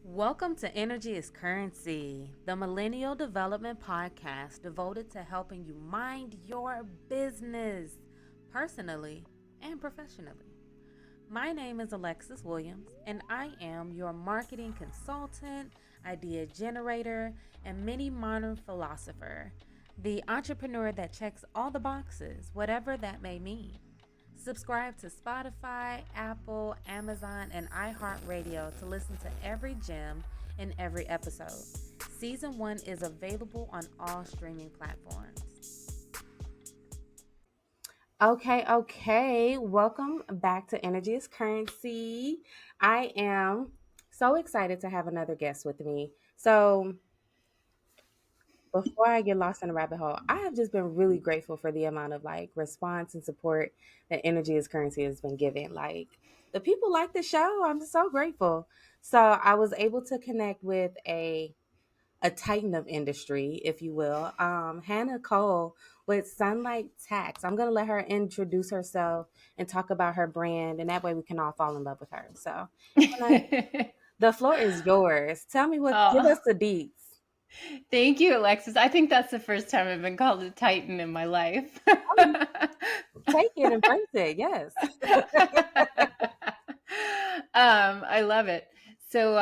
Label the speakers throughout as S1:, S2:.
S1: Welcome to Energy is Currency, the Millennial Development Podcast devoted to helping you mind your business personally and professionally. My name is Alexis Williams, and I am your marketing consultant, idea generator, and mini modern philosopher, the entrepreneur that checks all the boxes, whatever that may mean. Subscribe to Spotify, Apple, Amazon, and iHeartRadio to listen to every gem in every episode. Season 1 is available on all streaming platforms. Okay. Welcome back to Energy is Currency. I am so excited to have another guest with me. So, before I get lost in the rabbit hole, I have just been really grateful for the amount of response and support that Energy is Currency has been given. Like the people like the show. I'm so grateful. So I was able to connect with a titan of industry, if you will, Hannah Cole with Sunlight Tax. I'm gonna let her introduce herself and talk about her brand, and that way we can all fall in love with her. So Hannah, the floor is yours. Tell me give
S2: Oh,
S1: us the deets.
S2: thank you, Alexis. I think that's the first time I've been called a Titan in my life.
S1: Take it, embrace it. Yes.
S2: I love it. So,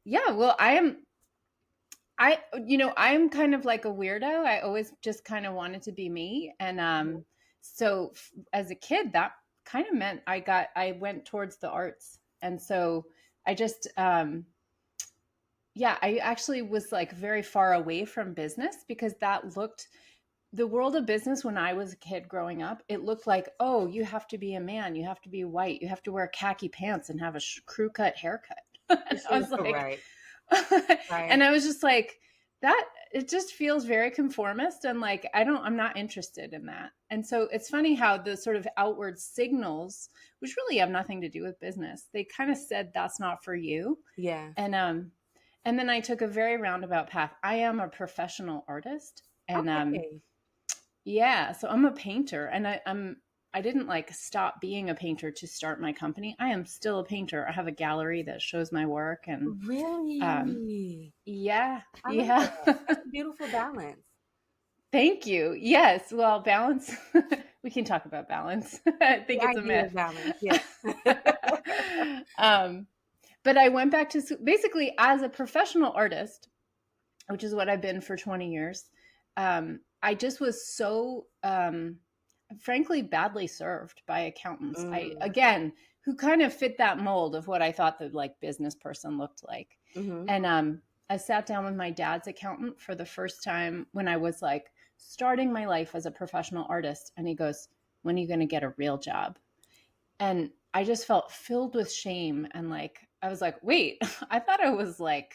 S2: yeah, well, I'm kind of like a weirdo. I always just kind of wanted to be me. And as a kid, that kind of meant I went towards the arts. And so I just, yeah, I actually was like very far away from business because the world of business when I was a kid growing up, it looked like, oh, you have to be a man, you have to be white, you have to wear khaki pants and have a crew cut haircut. And I was like,
S1: Right.
S2: and
S1: Right.
S2: I was just like, that it just feels very conformist and like I'm not interested in that. And so it's funny how the sort of outward signals, which really have nothing to do with business, they kind of said that's not for you.
S1: Yeah.
S2: And then I took a very roundabout path. I am a professional artist, and
S1: Okay.
S2: yeah, so I'm a painter, and I didn't like stop being a painter to start my company. I am still a painter. I have a gallery that shows my work, and um,
S1: Really?
S2: yeah,
S1: I love
S2: yeah.
S1: that. That's a beautiful balance.
S2: Thank you. Yes. Well, balance. We can talk about balance. I
S1: The
S2: think it's a
S1: idea
S2: myth.
S1: of balance. Yeah.
S2: um, but I went back to basically as a professional artist, which is what I've been for 20 years. I just was so, frankly, badly served by accountants.
S1: Mm.
S2: Again, who kind of fit that mold of what I thought the like business person looked like.
S1: Mm-hmm.
S2: And I sat down with my dad's accountant for the first time when I was like starting my life as a professional artist. And he goes, "When are you going to get a real job?" And I just felt filled with shame. And like, I was like, wait, I thought I was like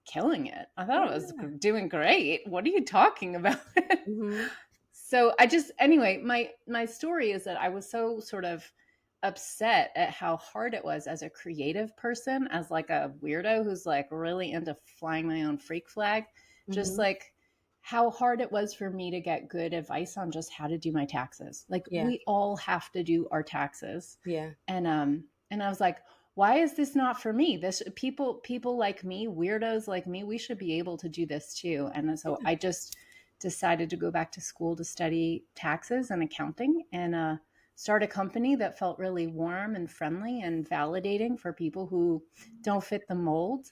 S2: killing it. I thought I was
S1: Yeah.
S2: doing great. What are you talking about?
S1: Mm-hmm.
S2: So I just anyway, my story is that I was so sort of upset at how hard it was as a creative person, as like a weirdo who's like really into flying my own freak flag, just
S1: Mm-hmm.
S2: like how hard it was for me to get good advice on just how to do my taxes. Like
S1: Yeah.
S2: we all have to do our taxes.
S1: Yeah.
S2: And I was like, why is this not for me? This people like me, weirdos like me, we should be able to do this too. And so I just decided to go back to school to study taxes and accounting and start a company that felt really warm and friendly and validating for people who don't fit the mold.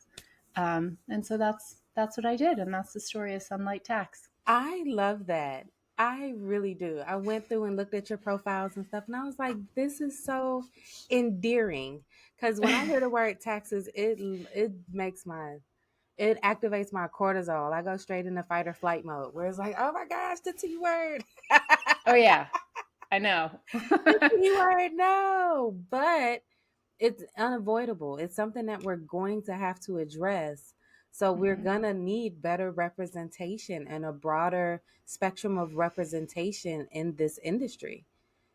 S2: And so that's what I did, and that's the story of Sunlight Tax.
S1: I love that. I really do. I went through and looked at your profiles and stuff, and I was like, this is so endearing. Because when I hear the word taxes, it makes it activates my cortisol. I go straight into fight or flight mode, where it's like, oh my gosh, the T word.
S2: Oh yeah, I know.
S1: The T word, no. But it's unavoidable. It's something that we're going to have to address. So we're
S2: Mhm.
S1: going to need better representation and a broader spectrum of representation in this industry.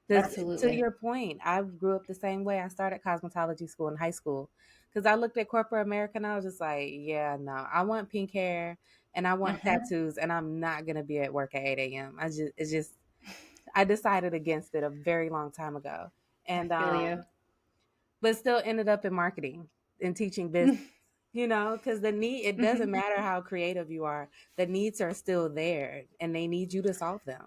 S1: Because to
S2: Absolutely.
S1: your point, I grew up the same way. I started cosmetology school in high school because I looked at corporate America and I was just like, yeah, no, I want pink hair and I want
S2: Mhm.
S1: tattoos and I'm not going to be at work at 8 a.m. It's just, I decided against it a very long time ago.
S2: I
S1: And
S2: feel you.
S1: but still ended up in marketing and teaching business. because it doesn't matter how creative you are. The needs are still there and they need you to solve them.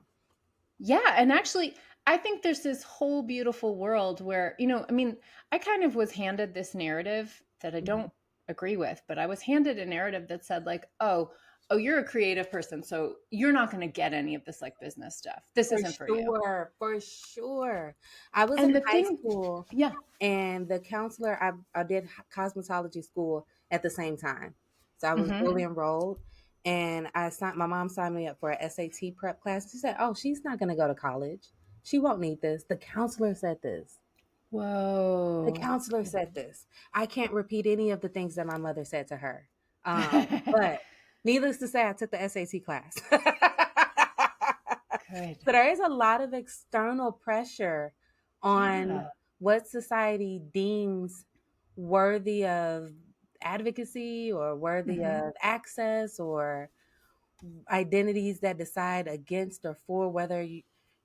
S2: Yeah. And actually, I think there's this whole beautiful world where, I kind of was handed this narrative that I don't agree with, but I was handed a narrative that said like, oh, you're a creative person, so you're not going to get any of this like business stuff. This isn't for you.
S1: For sure. I was
S2: And
S1: in
S2: the
S1: high
S2: thing,
S1: school,
S2: yeah.
S1: and the counselor, I did cosmetology school at the same time. So I was fully enrolled, and my mom signed me up for a SAT prep class. She said, oh, she's not going to go to college. She won't need this. The counselor said this.
S2: Whoa.
S1: The counselor said this. I can't repeat any of the things that my mother said to her. But needless to say, I took the SAT class.
S2: Good.
S1: So there is a lot of external pressure on what society deems worthy of advocacy or worthy of access, or identities that decide against or for whether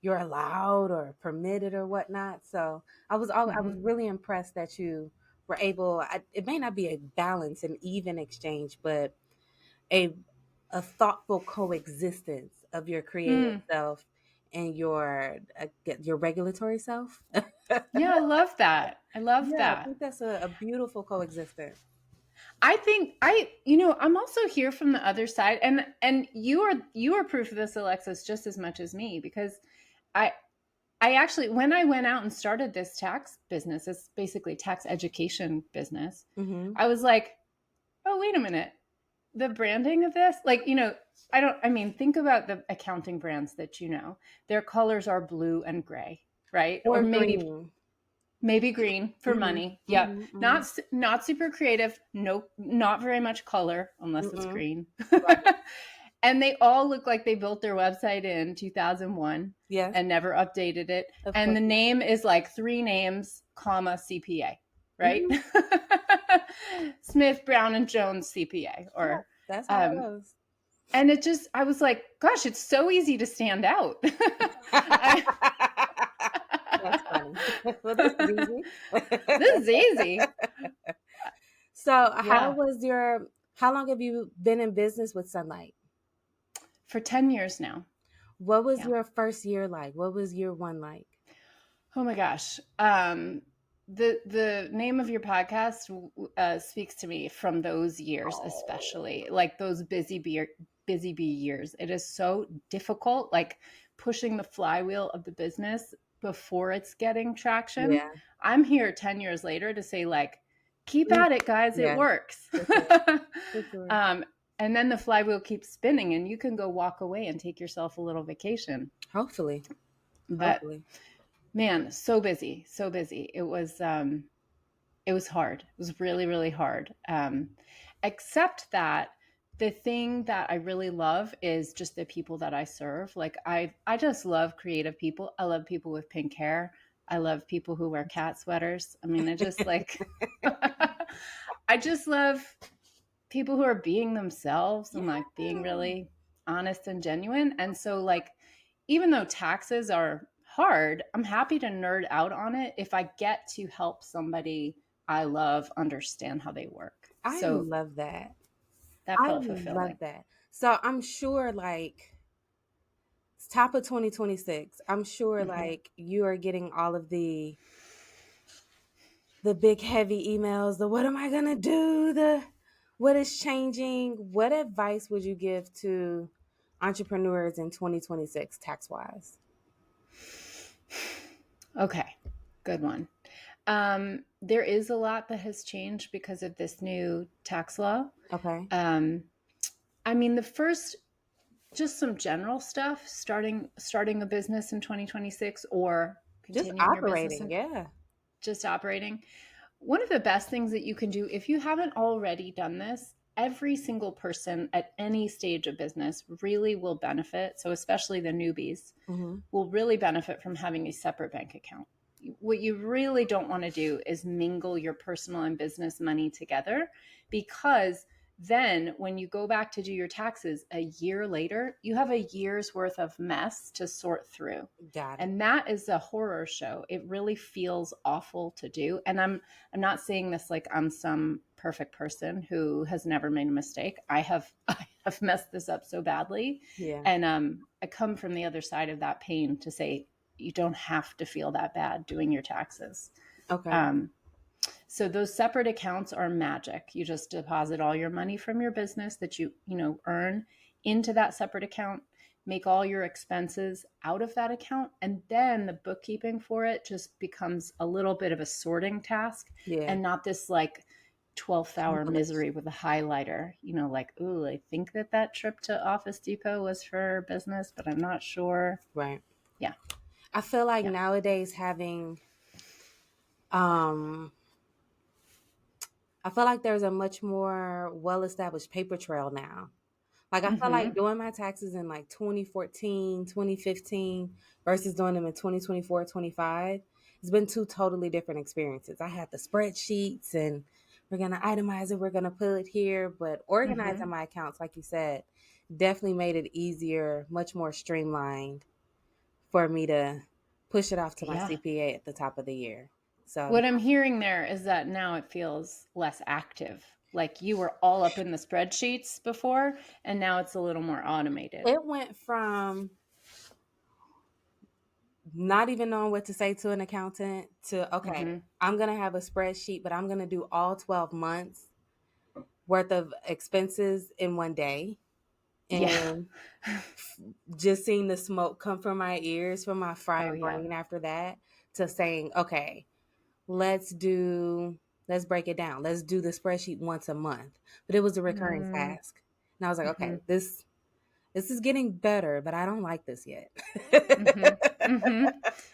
S1: you're allowed or permitted or whatnot. So I was really impressed that you were able. It may not be a balanced and even exchange, but a thoughtful coexistence of your creative self and your regulatory self.
S2: Yeah, I love that. I love
S1: Yeah, I
S2: that.
S1: think that's a beautiful coexistence.
S2: I think I'm also here from the other side, and you are proof of this, Alexis, just as much as me, because I actually, when I went out and started this tax business, it's basically tax education business. I was like, oh, wait a minute. The branding of this, like, think about the accounting brands that their colors are blue and gray, right?
S1: Or
S2: maybe green for money. Yep. Not super creative. No, not very much color unless it's green.
S1: Right.
S2: And they all look like they built their website in 2001 and never updated it. And the name is like 3 names, comma, CPA, right? Smith, Brown, and Jones CPA. Or
S1: that's how it goes.
S2: And it just, I was like, gosh, it's so easy to stand out.
S1: That's funny. Well, this is easy.
S2: This is easy.
S1: So how long have you been in business with Sunlight?
S2: For 10 years now.
S1: What was your first year like? What was year 1 like?
S2: Oh my gosh. The name of your podcast speaks to me from those years, especially like those busy bee years. It is so difficult, like pushing the flywheel of the business before it's getting traction.
S1: Yeah.
S2: I'm here 10 years later to say like, keep at it, guys. It works. For sure. And then the flywheel keeps spinning and you can go walk away and take yourself a little vacation.
S1: Hopefully.
S2: But man, so busy. It was hard. It was really, really hard. Except that the thing that I really love is just the people that I serve. Like I just love creative people. I love people with pink hair. I love people who wear cat sweaters. I mean, I just like, I just love people who are being themselves and like being really honest and genuine. And so like, even though taxes are hard, I'm happy to nerd out on it if I get to help somebody I love understand how they work.
S1: I love that.
S2: That felt fulfilling.
S1: I love that. So I'm sure like it's top of 2026. I'm sure like you are getting all of the big heavy emails, the what am I going to do? What is changing? What advice would you give to entrepreneurs in 2026 tax-wise?
S2: Okay, good one. There is a lot that has changed because of this new tax law.
S1: Okay.
S2: I mean, just some general stuff, starting a business in 2026 or continuing
S1: just operating,
S2: your business. Just operating. One of the best things that you can do, if you haven't already done this, every single person at any stage of business really will benefit. So especially the newbies will really benefit from having a separate bank account. What you really don't want to do is mingle your personal and business money together, because Then when you go back to do your taxes a year later, you have a year's worth of mess to sort through.
S1: Got it.
S2: And that is a horror show. It really feels awful to do. And I'm not saying this like I'm some perfect person who has never made a mistake. I have I have messed this up so badly.
S1: Yeah.
S2: And I come from the other side of that pain to say you don't have to feel that bad doing your taxes.
S1: Okay.
S2: So those separate accounts are magic. You just deposit all your money from your business that you earn into that separate account, make all your expenses out of that account, and then the bookkeeping for it just becomes a little bit of a sorting task,
S1: Yeah.
S2: and not this like 12th hour misery with a highlighter, like, ooh, I think that trip to Office Depot was for business, but I'm not sure.
S1: Right.
S2: Yeah.
S1: I feel like nowadays having, I feel like there's a much more well-established paper trail now. Like, I feel like doing my taxes in like 2014, 2015 versus doing them in 2024, 25, it's been two totally different experiences. I had the spreadsheets and we're going to itemize it, we're going to put it here, but organizing my accounts, like you said, definitely made it easier, much more streamlined for me to push it off to my CPA at the top of the year. So
S2: what I'm hearing there is that now it feels less active. Like you were all up in the spreadsheets before, and now it's a little more automated.
S1: it went from not even knowing what to say to an accountant to, okay, I'm going to have a spreadsheet, but I'm going to do all 12 months worth of expenses in one day. And just seeing the smoke come from my ears, from my fried brain after that, to saying, okay, let's break it down. Let's do the spreadsheet once a month. But it was a recurring task. And I was like, okay, this is getting better, but I don't like this yet.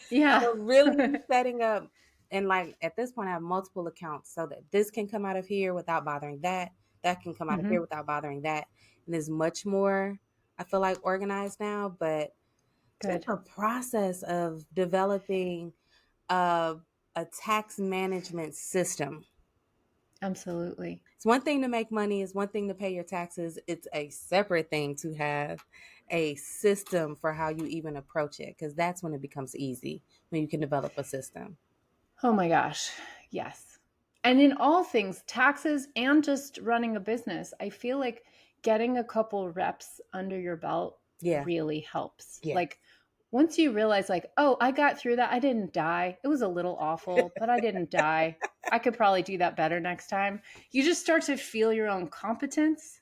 S2: Yeah.
S1: So really setting up, and like at this point I have multiple accounts so that this can come out of here without bothering that. That can come out of here without bothering that. And is much more, I feel like, organized now, but just the process of developing a tax management system.
S2: Absolutely.
S1: It's one thing to make money, it's one thing to pay your taxes. It's a separate thing to have a system for how you even approach it, because that's when it becomes easy, when you can develop a system.
S2: Oh my gosh. Yes. And in all things, taxes and just running a business, I feel like getting a couple reps under your belt really helps.
S1: Yeah.
S2: Like once you realize like, oh, I got through that. I didn't die. It was a little awful, but I didn't die. I could probably do that better next time. You just start to feel your own competence,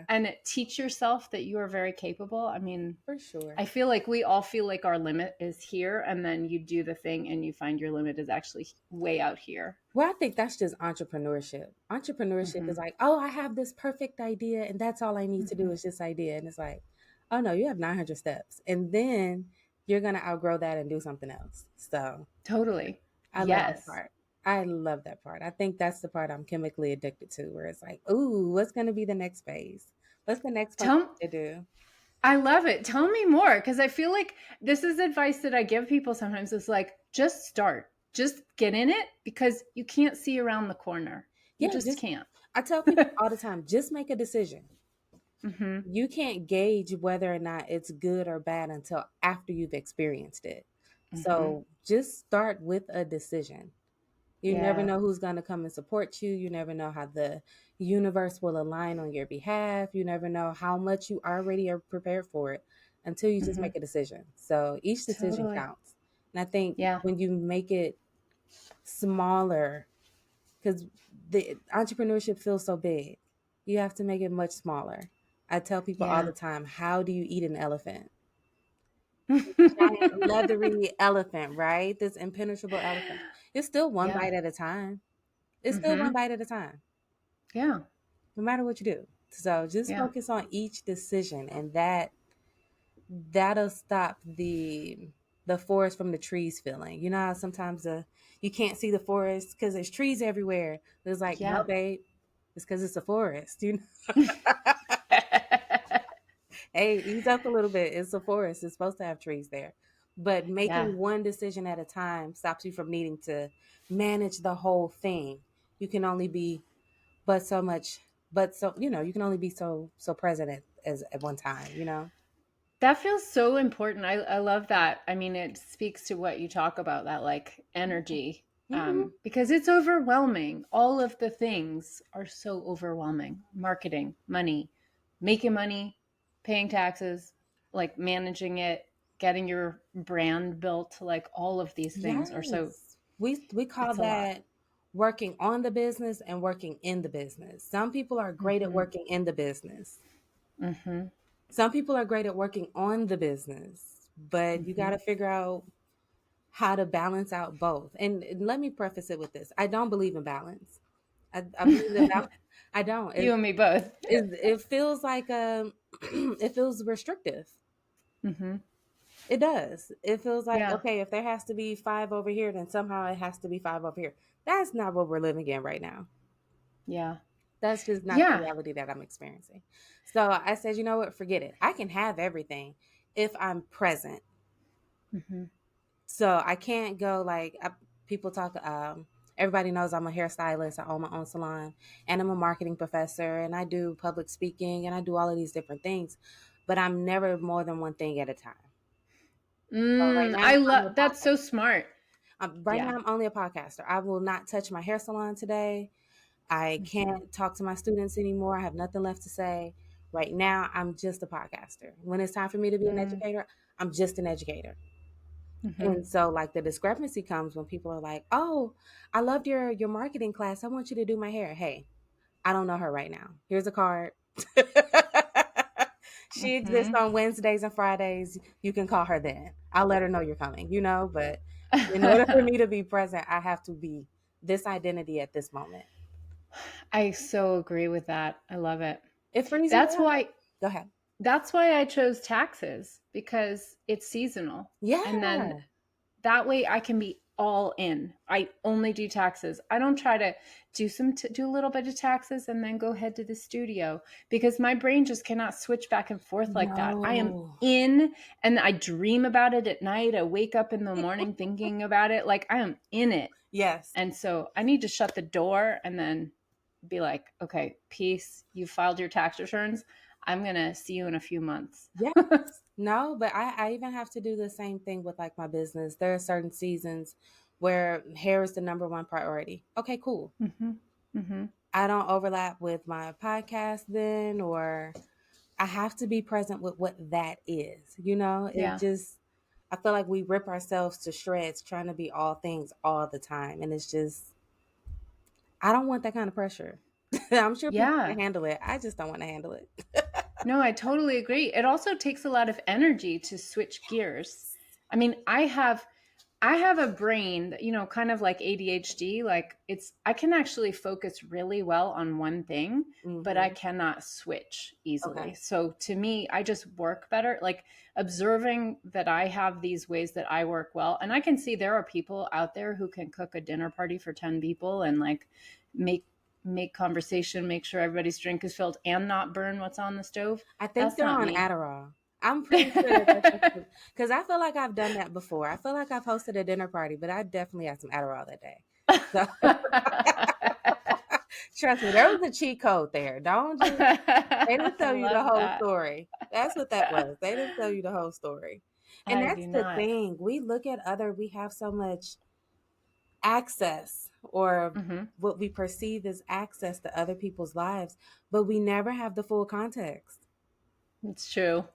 S2: and teach yourself that you are very capable. I mean,
S1: for sure.
S2: I feel like we all feel like our limit is here, and then you do the thing and you find your limit is actually way out here.
S1: Well, I think that's just entrepreneurship. Entrepreneurship is like, oh, I have this perfect idea and that's all I need to do is this idea. And it's like, oh no, you have 900 steps. And then you're going to outgrow that and do something else. So
S2: totally.
S1: I love that part. I love that part. I think that's the part I'm chemically addicted to, where it's like, ooh, what's going to be the next phase? What's the next thing to do?
S2: I love it. Tell me more, because I feel like this is advice that I give people sometimes. It's like, just start. Just get in it, because you can't see around the corner. You just can't.
S1: I tell people all the time, just make a decision. You can't gauge whether or not it's good or bad until after you've experienced it. So just start with a decision. You never know who's going to come and support you. You never know how the universe will align on your behalf. You never know how much you already are prepared for it until you just make a decision. So each decision counts. And I think when you make it smaller, because the entrepreneurship feels so big, you have to make it much smaller. I tell people all the time, how do you eat an elephant? Giant leathery elephant, right? This impenetrable elephant. It's still one bite at a time. It's still one bite at a time.
S2: Yeah.
S1: No matter what you do. So just focus on each decision, and that'll stop the forest from the trees feeling. You know how sometimes you can't see the forest because there's trees everywhere. It's like, no, babe, it's because it's a forest. You know? Hey, ease up a little bit. It's a forest. It's supposed to have trees there. But making one decision at a time stops you from needing to manage the whole thing. You can only be but so much but so, you can only be so present at one time,
S2: That feels so important. I love that. I mean, it speaks to what you talk about, that like energy,
S1: Hmm.
S2: because it's overwhelming. All of the things are so overwhelming. Marketing, money, paying taxes, like managing it, getting your brand built, like all of these things are so,
S1: Yes. We call
S2: it's a lot.
S1: that working on the business and working in the business. Some people are great at
S2: Mm-hmm.
S1: working in the business.
S2: Mm-hmm.
S1: Some people are great at working on the business, but you got
S2: Mm-hmm.
S1: to figure out how to balance out both. And let me preface it with this. I don't believe in balance. I believe that I don't.
S2: You and me both.
S1: It feels like it feels restrictive.
S2: Mm-hmm.
S1: It does. It feels like,
S2: Yeah.
S1: okay, if there has to be five over here, then somehow it has to be five over here. That's not what we're living in right now.
S2: Yeah.
S1: That's just not the
S2: Yeah.
S1: reality that I'm experiencing. So I said, you know what? Forget it. I can have everything if I'm present.
S2: Mm-hmm.
S1: So I can't go like people talk. Everybody knows I'm a hairstylist. I own my own salon, and I'm a marketing professor, and I do public speaking, and I do all of these different things. But I'm never more than one thing at a time. So right now,
S2: I
S1: I'm
S2: love
S1: a
S2: that's so
S1: podcaster.
S2: smart.
S1: Right now,
S2: Yeah.
S1: I'm only a podcaster. I will not touch my hair salon today. I
S2: Mm-hmm.
S1: can't talk to my students anymore. I have nothing left to say. Right now, I'm just a podcaster. When it's time for me to be an educator, I'm just an educator.
S2: Mm-hmm.
S1: And so like the discrepancy comes when people are like, "Oh, I loved your marketing class. I want you to do my hair." Hey, I don't know her right now. Here's a card. She exists
S2: Mm-hmm.
S1: on Wednesdays and Fridays. You can call her then. I'll let her know you're coming. But in order for me to be present, I have to be this identity at this moment.
S2: I so agree with that. I love it.
S1: It frees me
S2: That's
S1: up.
S2: why
S1: Go ahead.
S2: that's why I chose taxes, because it's seasonal. And then
S1: Yeah.
S2: that way I can be all in. I only do taxes. I don't try to do a little bit of taxes and then go head to the studio, because my brain just cannot switch back and forth like that. I am
S1: No.
S2: in, and I dream about it at night. I wake up in the morning thinking about it. Like I am in it.
S1: Yes.
S2: And so I need to shut the door and then be like, okay, peace. You filed your tax returns. I'm going to see you in a few months.
S1: Yes. No, but I even have to do the same thing with like my business. There are certain seasons where hair is the number one priority. Okay, cool.
S2: Mm-hmm. Mm-hmm.
S1: I don't overlap with my podcast then, or I have to be present with what that is. It
S2: Yeah.
S1: just, I feel like we rip ourselves to shreds trying to be all things all the time. And it's just, I don't want that kind of pressure. I'm sure people
S2: Yeah.
S1: can handle it. I just don't want to handle it.
S2: No, I totally agree. It also takes a lot of energy to switch gears. I mean, I have a brain that, kind of like ADHD, like I can actually focus really well on one thing, but I
S1: Hmm.
S2: cannot switch easily.
S1: Okay.
S2: So to me, I just work better, like observing that I have these ways that I work well. And I can see there are people out there who can cook a dinner party for 10 people and like make make conversation, make sure everybody's drink is filled and not burn what's on the stove.
S1: I think
S2: That's
S1: they're
S2: not
S1: on
S2: me.
S1: Adderall. I'm pretty sure that that's because I feel like I've done that before. I feel like I've hosted a dinner party, but I definitely had some Adderall that day. So trust me, there was a cheat code there. Don't just they didn't
S2: I
S1: tell you the
S2: love
S1: whole
S2: that.
S1: story. That's what that was. They didn't tell you the whole story. And
S2: I do
S1: that's the
S2: not.
S1: thing. We have so much access or
S2: Hmm.
S1: what we perceive as access to other people's lives, but we never have the full context.
S2: It's true.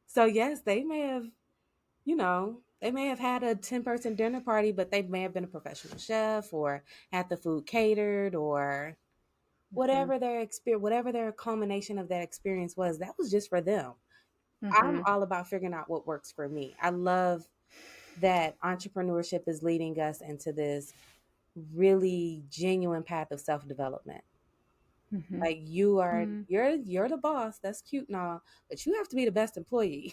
S1: So yes, they may have had a 10-person dinner party, but they may have been a professional chef or had the food catered or
S2: Hmm.
S1: whatever their culmination of that experience was, that was just for them. I'm
S2: Hmm.
S1: all about figuring out what works for me. I love that entrepreneurship is leading us into this really genuine path of self-development.
S2: Hmm.
S1: Like you're the boss. That's cute and all, but you have to be the best employee.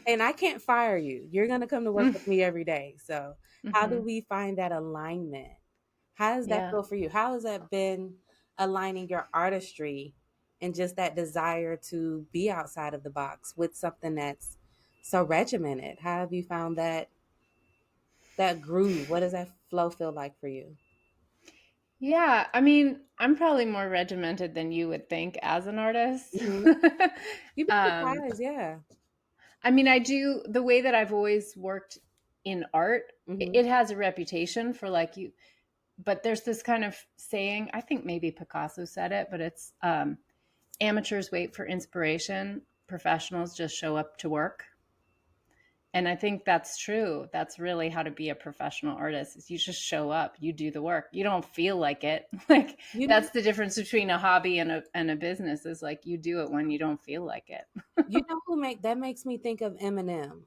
S1: And I can't fire you. You're gonna come to work with me every day. So how do
S2: Hmm.
S1: we find that alignment? How does that
S2: Yeah.
S1: feel for you? How has that been aligning your artistry and just that desire to be outside of the box with something that's so regimented? How have you found that groove? What does that flow feel like for you?
S2: Yeah, I mean, I'm probably more regimented than you would think as an artist.
S1: Hmm. You'd be
S2: um,
S1: surprised, yeah.
S2: I mean, I do the way that I've always worked in art.
S1: Hmm.
S2: It has a reputation for like you, but there's this kind of saying. I think maybe Picasso said it, but it's amateurs wait for inspiration, professionals just show up to work. And I think that's true. That's really how to be a professional artist is you just show up, you do the work. You don't feel like it. Like
S1: You know,
S2: that's the difference between a hobby and a business is like you do it when you don't feel like it.
S1: you know who make that makes me think of Eminem.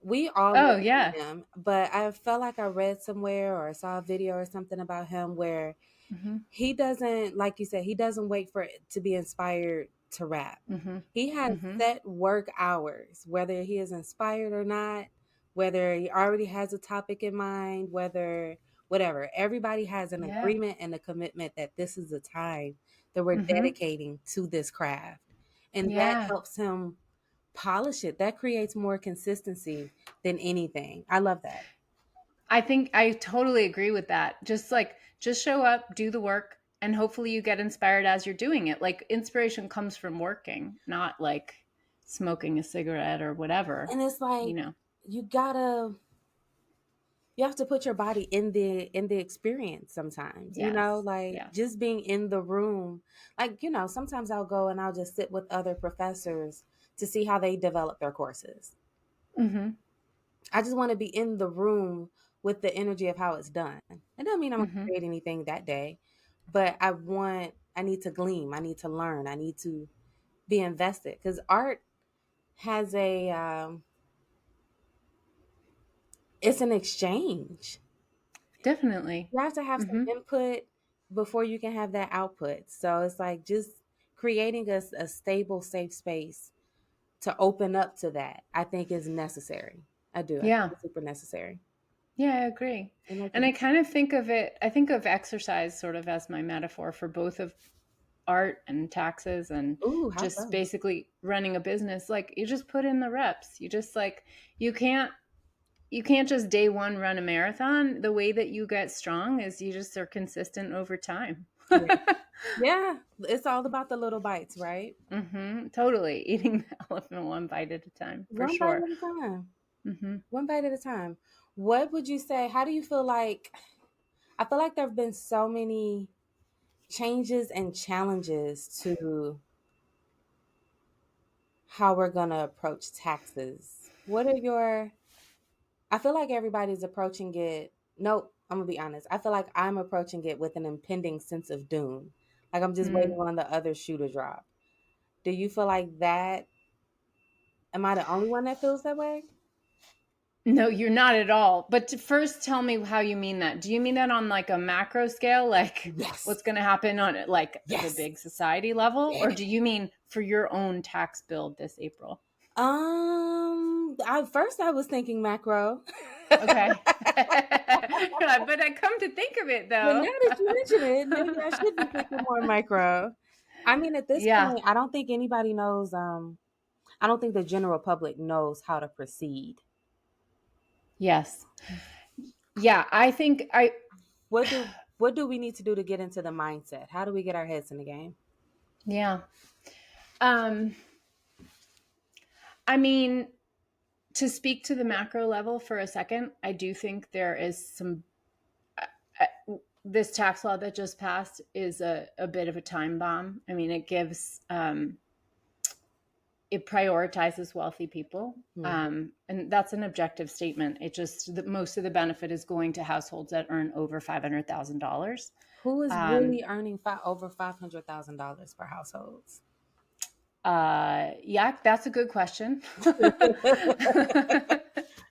S1: We all
S2: Oh
S1: love
S2: yeah.
S1: Eminem, but I felt like I read somewhere or saw a video or something about him where
S2: Hmm.
S1: he doesn't, like you said, he doesn't wait for it to be inspired to rap.
S2: Hmm.
S1: He has
S2: Hmm.
S1: set work hours, whether he is inspired or not, whether he already has a topic in mind, whether whatever. Everybody has an
S2: Yeah.
S1: agreement and a commitment that this is the time that we're
S2: Hmm.
S1: dedicating to this craft. And that
S2: Yeah.
S1: helps him polish it. That creates more consistency than anything. I love that.
S2: I think I totally agree with that. Just show up, do the work, and hopefully you get inspired as you're doing it. Like inspiration comes from working, not like smoking a cigarette or whatever,
S1: And it's
S2: you
S1: like
S2: know.
S1: you gotta you have to put your body in the experience sometimes,
S2: Yes.
S1: like
S2: Yes.
S1: just being in the room. Like, sometimes I'll go and I'll just sit with other professors to see how they develop their courses.
S2: Mhm.
S1: I just want to be in the room with the energy of how it's done. It doesn't mean I'm gonna
S2: Mhm.
S1: create anything that day, but I need to glean, I need to learn, I need to be invested because art has a it's an exchange.
S2: Definitely.
S1: You have to have some
S2: Mhm.
S1: input before you can have that output. So it's like just creating a stable, safe space to open up to that, I think is necessary. I do. I think
S2: Yeah.
S1: it's super necessary.
S2: Yeah, I agree.
S1: And like,
S2: And I kind of think of it, I think of exercise sort of as my metaphor for both of art and taxes and
S1: ooh, how
S2: just
S1: so?
S2: basically running a business. Like you just put in the reps. You just like, you can't, you can't just day one run a marathon. The way that you get strong is you just are consistent over time.
S1: Yeah. Yeah. It's all about the little bites, right?
S2: Totally. Eating the elephant one bite at a time, for
S1: One bite
S2: sure.
S1: at a time.
S2: Hmm.
S1: One bite at a time. What would you say? How do you feel like? I feel like there have been so many changes and challenges to how we're going to approach taxes. What are your I feel like everybody's approaching it. Nope, I'm gonna be honest. I feel like I'm approaching it with an impending sense of doom. Like I'm just waiting
S2: Mm.
S1: on the other shoe to drop. Do you feel like that? Am I the only one that feels that way?
S2: No, you're not at all. But first tell me how you mean that. Do you mean that on like a macro scale, like
S1: Yes.
S2: what's going to happen on like the
S1: Yes.
S2: big society level? Or
S1: Yes.
S2: do you mean for your own tax bill this April?
S1: I first I was thinking macro.
S2: Okay. But I come to think of it
S1: But now
S2: though.
S1: that you mention it, maybe I should be thinking more micro. I mean, at this
S2: Yeah.
S1: point, I don't think anybody knows. I don't think the general public knows how to proceed.
S2: Yes. Yeah. I think I,
S1: What do what do we need to do to get into the mindset? How do we get our heads in the game?
S2: yeah. Um, I mean, to speak to the macro level for a second, I do think there is some this tax law that just passed is a bit of a time bomb. I mean, it gives it prioritizes wealthy people,
S1: Hmm.
S2: and that's an objective statement. It just most of the benefit is going to households that earn over $500,000.
S1: Who is
S2: Um,
S1: really earning over $500,000 per households?
S2: yeah, that's a good question.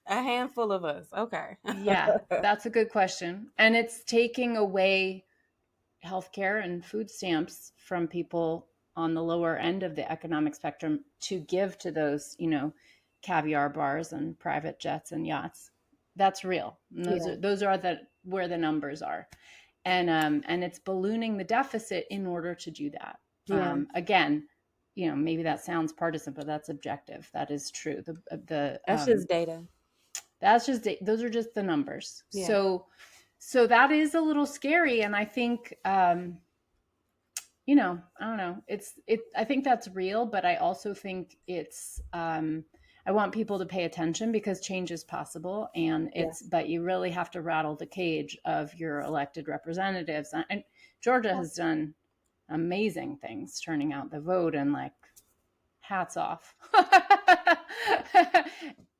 S1: A handful of us. Okay.
S2: Yeah, that's a good question, and it's taking away healthcare and food stamps from people on the lower end of the economic spectrum to give to those, caviar bars and private jets and yachts. That's real. And
S1: Yeah.
S2: those are the where the numbers are, and it's ballooning the deficit in order to do that.
S1: Yeah.
S2: Again, maybe that sounds partisan, but that's objective. That is true.
S1: That's just data.
S2: That's just those are just the numbers.
S1: Yeah.
S2: So that is a little scary. And I think, I don't know. I think that's real, but I also think I want people to pay attention because change is possible. And
S1: Yeah.
S2: but you really have to rattle the cage of your elected representatives. And Georgia has done amazing things turning out the vote, and like, hats off.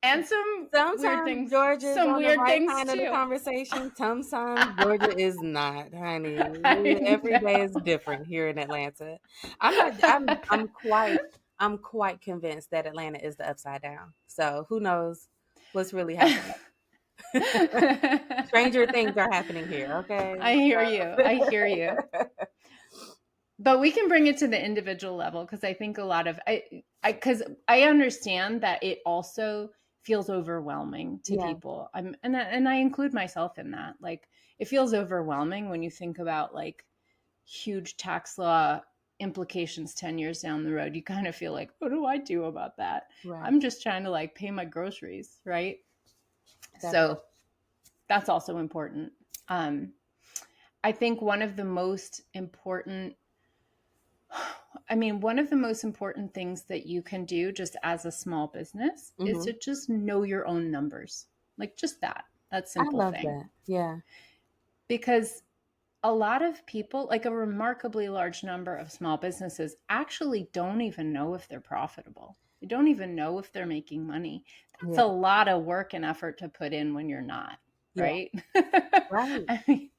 S2: And
S1: Sometimes Georgia's
S2: some
S1: on the
S2: weird
S1: right
S2: things
S1: side of the
S2: too.
S1: conversation. Sometimes Georgia is not, honey.
S2: I
S1: Every day is
S2: know.
S1: different here in Atlanta. I'm not. I'm quite convinced that Atlanta is the upside down. So who knows what's really happening? Stranger things are happening here. Okay.
S2: I hear you. I hear you. But we can bring it to the individual level, because I think a lot of because I understand that it also feels overwhelming to
S1: Yeah.
S2: people. And I include myself in that. Like, it feels overwhelming when you think about like huge tax law implications 10 years down the road. You kind of feel like, what do I do about that?
S1: Right.
S2: I'm just trying to like pay my groceries, right?
S1: Definitely.
S2: So that's also important. I think one of the most important things that you can do just as a small business is
S1: Hmm.
S2: to just know your own numbers. Like, just that
S1: I
S2: simple
S1: love
S2: thing.
S1: that. Yeah.
S2: Because a lot of people, like a remarkably large number of small businesses, actually don't even know if they're profitable. They don't even know if they're making money. That's
S1: Yeah.
S2: a lot of work and effort to put in when you're not,
S1: Yeah.
S2: right?
S1: Right.
S2: I mean,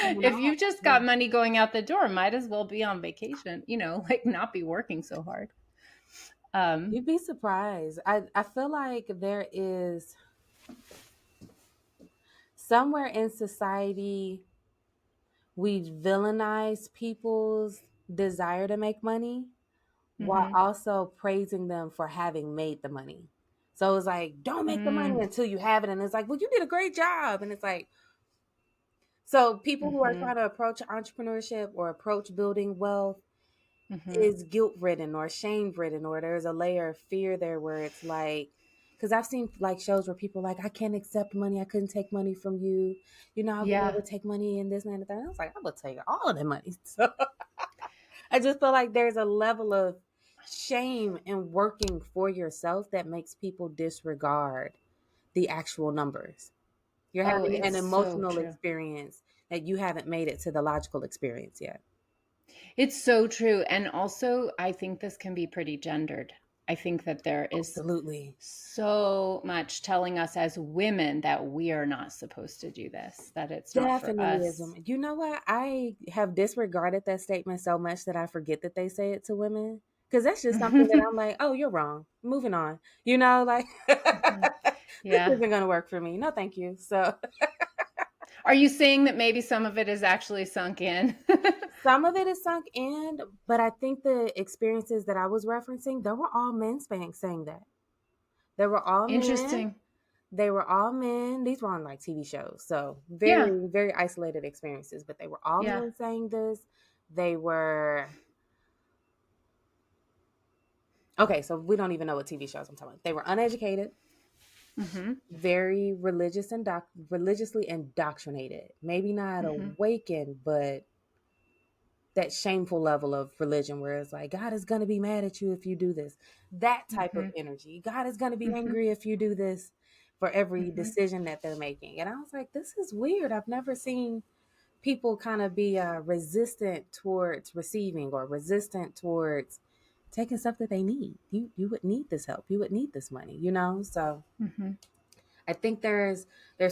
S1: You
S2: if
S1: know.
S2: you've just
S1: Yeah.
S2: got money going out the door, might as well be on vacation, like not be working so hard.
S1: You'd be surprised. I feel like there is somewhere in society we villainize people's desire to make money while
S2: Mm-hmm.
S1: also praising them for having made the money. So it's like, don't make the money
S2: Mm,
S1: until you have it. And it's like, well, you did a great job. And it's like, so people who are
S2: mm-hmm.
S1: trying to approach entrepreneurship or approach building wealth
S2: Mm-hmm.
S1: is guilt ridden or shame ridden, or there's a layer of fear there where it's like, because I've seen like shows where people are like, I can't accept money, I couldn't take money from you, I would
S2: Yeah.
S1: never take money and this and that. And I was like, I would take all of the money. So I just feel like there's a level of shame in working for yourself that makes people disregard the actual numbers. You're
S2: Oh,
S1: having
S2: it's
S1: an
S2: so
S1: emotional
S2: true.
S1: experience that you haven't made it to the logical experience yet.
S2: It's so true. And also, I think this can be pretty gendered. I think that there is
S1: Absolutely.
S2: so much telling us as women that we are not supposed to do this, that it's not for
S1: Definitely
S2: us.
S1: ism. You know what? I have disregarded that statement so much that I forget that they say it to women. Because that's just something that I'm like, oh, you're wrong. Moving on. Like, this
S2: Yeah.
S1: isn't going to work for me. No, thank you. So
S2: Are you saying that maybe some of it is actually sunk in?
S1: some of it is sunk in, but I think the experiences that I was referencing, there were all men saying that. There were all men.
S2: Interesting.
S1: They were all men. These were on like TV shows. So
S2: Yeah.
S1: very, very isolated experiences, but they were all
S2: Yeah.
S1: men saying this. They were okay. So we don't even know what TV shows I'm talking about. They were uneducated,
S2: Mm-hmm.
S1: very religiously indoctrinated. Maybe not
S2: Mm-hmm.
S1: awakened, but that shameful level of religion where it's like, God is going to be mad at you if you do this. That type of
S2: Mm-hmm.
S1: energy. God is going to be
S2: Mm-hmm.
S1: angry if you do this for every
S2: Mm-hmm.
S1: decision that they're making. And I was like, this is weird. I've never seen people kind of be resistant towards receiving or resistant towards taking stuff that they need. You would need this help. You would need this money. So
S2: Mm-hmm.
S1: I think there's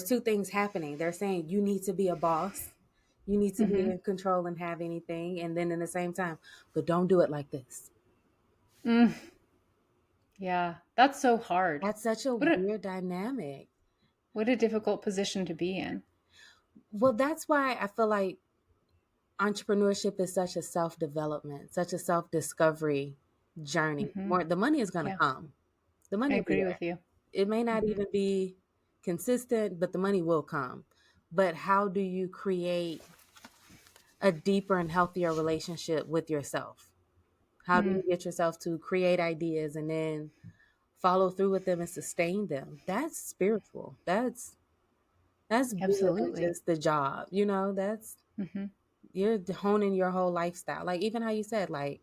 S1: two things happening. They're saying you need to be a boss. You need to be
S2: Mm-hmm.
S1: in control and have anything. And then in the same time, but don't do it like this.
S2: Mm. Yeah, that's so hard.
S1: That's such a
S2: What a
S1: weird dynamic.
S2: what a difficult position to be in.
S1: Well, that's why I feel like entrepreneurship is such a self-development, such a self-discovery journey.
S2: Mm-hmm.
S1: More the money is going to
S2: Yeah,
S1: come. The
S2: I
S1: money will be
S2: agree
S1: there.
S2: with you.
S1: It may not
S2: Mm-hmm.
S1: even be consistent, but the money will come. But how do you create a deeper and healthier relationship with yourself? How do
S2: Mm.
S1: you get yourself to create ideas and then follow through with them and sustain them? That's spiritual. That's That's bigger than
S2: Absolutely.
S1: just the job, that's
S2: Mm-hmm.
S1: you're honing your whole lifestyle. Like even how you said, like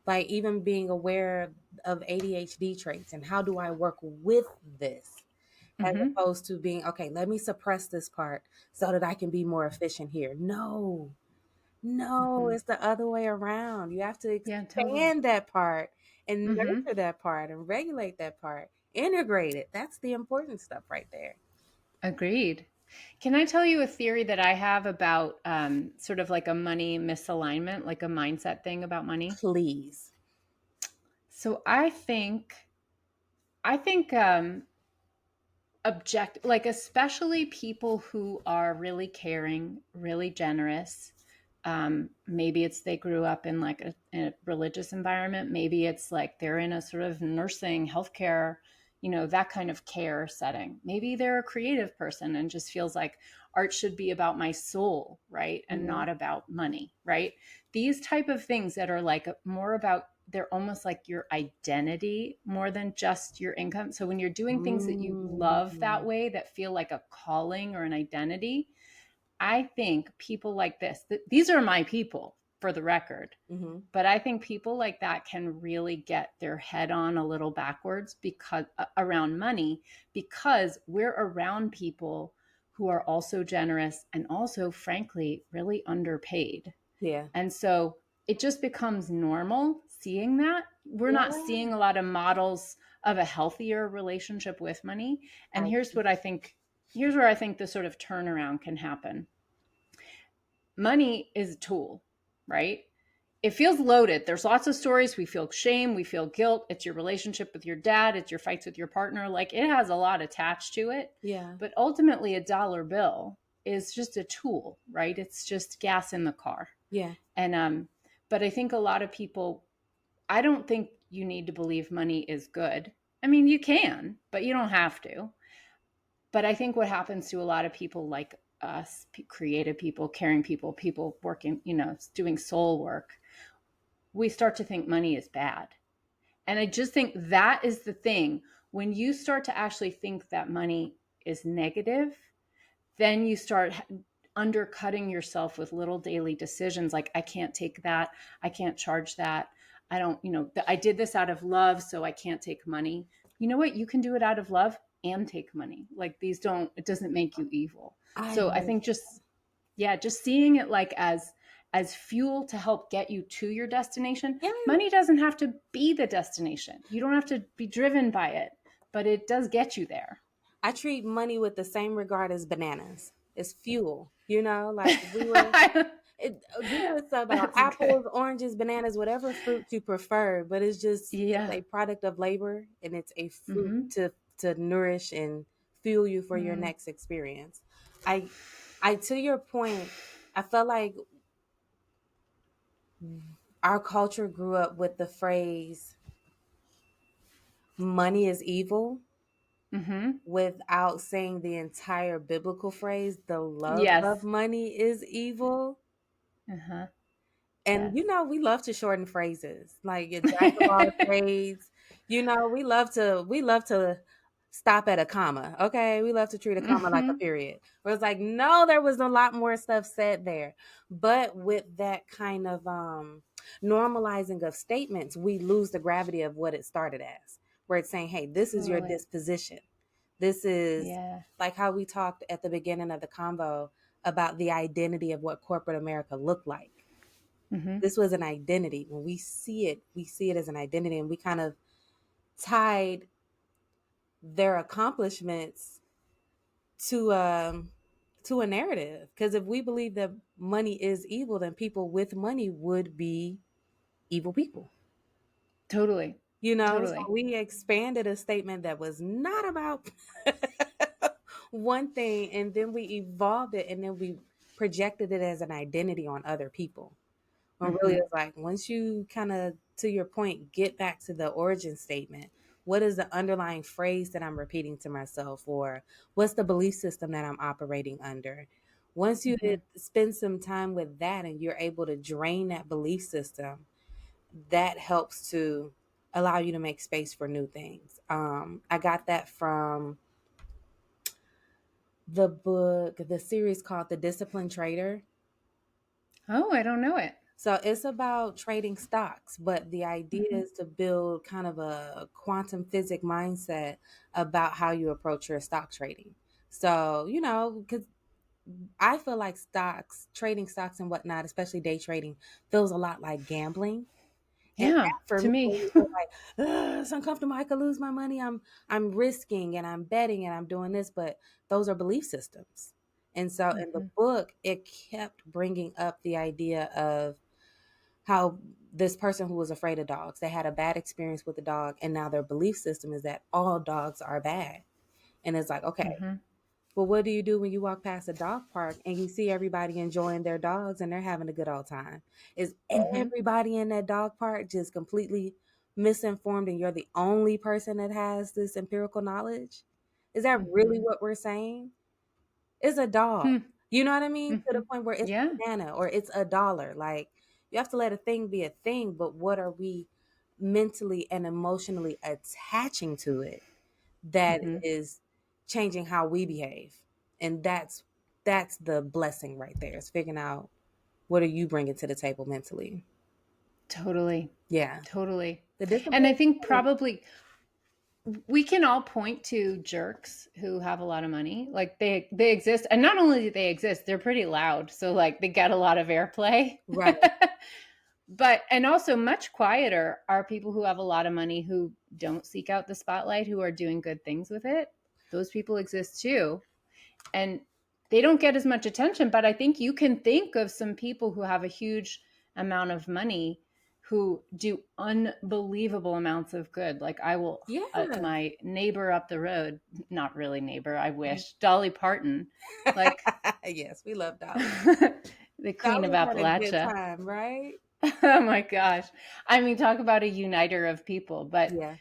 S1: even being aware of ADHD traits and how do I work with this as
S2: Mm-hmm.
S1: opposed to being, okay, let me suppress this part so that I can be more efficient here. No, no,
S2: Mm-hmm.
S1: it's the other way around. You have to
S2: Yeah, totally.
S1: expand that part and
S2: Mm-hmm.
S1: nurture that part and regulate that part, integrate it. That's the important stuff right there.
S2: Agreed. Can I tell you a theory that I have about sort of like a money misalignment, like a mindset thing about money?
S1: Please.
S2: So I think like especially people who are really caring, really generous. Maybe it's they grew up in like a religious environment. Maybe it's like they're in a sort of nursing, healthcare, that kind of care setting. Maybe they're a creative person and just feels like art should be about my soul, right? And
S1: Hmm.
S2: not about money, right? These type of things that are like more about, they're almost like your identity more than just your income. So when you're doing things that you love that
S1: Mm.
S2: way, that feel like a calling or an identity, I think people like this, these are my people for the record,
S1: Hmm.
S2: but I think people like that can really get their head on a little backwards because around money, because we're around people who are also generous and also frankly really underpaid.
S1: Yeah.
S2: And so it just becomes normal seeing that. We're not
S1: Yeah.
S2: seeing a lot of models of a healthier relationship with money. And
S1: I,
S2: here's where I think the sort of turnaround can happen. Money is a tool, right? It feels loaded. There's lots of stories. We feel shame, we feel guilt. It's your relationship with your dad, it's your fights with your partner. Like it has a lot attached to it.
S1: yeah.
S2: But ultimately, a dollar bill is just a tool, right? It's just gas in the car.
S1: Yeah.
S2: And but I think a lot of people, I don't think you need to believe money is good. I mean, you can, but you don't have to. But I think what happens to a lot of people like us, creative people, caring people, people working, doing soul work, we start to think money is bad. And I just think that is the thing. When you start to actually think that money is negative, then you start undercutting yourself with little daily decisions like, I can't take that, I can't charge that, I don't, I did this out of love, so I can't take money. You know what? You can do it out of love and take money. Like these don't, it doesn't make you evil.
S1: I
S2: So I
S1: love
S2: think just, yeah, just seeing it like as fuel to help get you to your destination.
S1: yeah.
S2: Money doesn't have to be the destination. You don't have to be driven by it, but it does get you there.
S1: I treat money with the same regard as bananas. It's fuel, like we were talking about
S2: That's good.
S1: apples, oranges, bananas, whatever fruit you prefer, but it's
S2: Yeah.
S1: a product of labor and it's a fruit
S2: Mm-hmm.
S1: to nourish and fuel you for your
S2: Mm.
S1: next experience. I I to your point, I felt like our culture grew up with the phrase money is evil
S2: Mm-hmm.
S1: without saying the entire biblical phrase, the love
S2: Yes.
S1: of money is evil.
S2: Uh-huh.
S1: And
S2: Yes.
S1: we love to shorten phrases, like your jack of all trades. We love to stop at a comma. Okay, we love to treat a comma like a
S2: Mm-hmm.
S1: period. Where it's like, no, there was a lot more stuff said there. But with that kind of normalizing of statements, we lose the gravity of what it started as. Where it's saying, hey, this is your
S2: Totally.
S1: disposition. This is
S2: Yeah.
S1: like how we talked at the beginning of the convo about the identity of what corporate America looked like.
S2: Mm-hmm.
S1: This was an identity. When we see it as an identity, and we kind of tied their accomplishments to to a narrative. Because if we believe that money is evil, then people with money would be evil people.
S2: Totally.
S1: So
S2: Totally.
S1: we expanded a statement that was not about one thing, and then we evolved it, and then we projected it as an identity on other people. When really
S2: Mm-hmm.
S1: it's like, once you kind of, to your point, get back to the origin statement, what is the underlying phrase that I'm repeating to myself, or what's the belief system that I'm operating under? Once you
S2: Mm-hmm.
S1: spend some time with that and you're able to drain that belief system, that helps to allow you to make space for new things. I got that from the series called The Disciplined Trader.
S2: Oh, I don't know it.
S1: So it's about trading stocks, but the idea
S2: Mm-hmm.
S1: is to build kind of a quantum physics mindset about how you approach your stock trading. So, because I feel like trading stocks and whatnot, especially day trading, feels a lot like gambling. And
S2: Yeah,
S1: that for
S2: to
S1: me,
S2: me.
S1: was like, it's uncomfortable. I could lose my money. I'm risking and I'm betting and I'm doing this, but those are belief systems. And so in the
S2: Mm-hmm.
S1: book, it kept bringing up the idea of how this person who was afraid of dogs, they had a bad experience with the dog, and now their belief system is that all dogs are bad. And it's like, okay,
S2: Mm-hmm.
S1: but what do you do when you walk past a dog park and you see everybody enjoying their dogs and they're having a good old time? Is
S2: Mm-hmm.
S1: everybody in that dog park just completely misinformed and you're the only person that has this empirical knowledge? Is that really
S2: Mm-hmm.
S1: what we're saying? It's a dog. You know what I mean? To
S2: Mm-hmm.
S1: the point where it's
S2: Yeah.
S1: a banana or it's $1. Like, you have to let a thing be a thing, but what are we mentally and emotionally attaching to it that
S2: Mm-hmm.
S1: is changing how we behave? And that's the blessing right there. Is figuring out what are you bringing to the table mentally.
S2: Totally.
S1: Yeah.
S2: Totally.
S1: The
S2: And I
S1: discipline.
S2: think probably we can all point to jerks who have a lot of money. Like they exist, and not only do they exist, they're pretty loud. So like they get a lot of airplay.
S1: Right.
S2: But and also much quieter are people who have a lot of money who don't seek out the spotlight, who are doing good things with it. Those people exist too. And they don't get as much attention, but I think you can think of some people who have a huge amount of money who do unbelievable amounts of good. Like I will,
S1: Yeah.
S2: my neighbor up the road, not really neighbor, I wish, Dolly Parton, like
S1: Yes, we love Dolly.
S2: the Queen of
S1: Dolly's had a good
S2: Appalachia.
S1: time, right?
S2: Oh my gosh. I mean, talk about a uniter of people. But
S1: Yeah.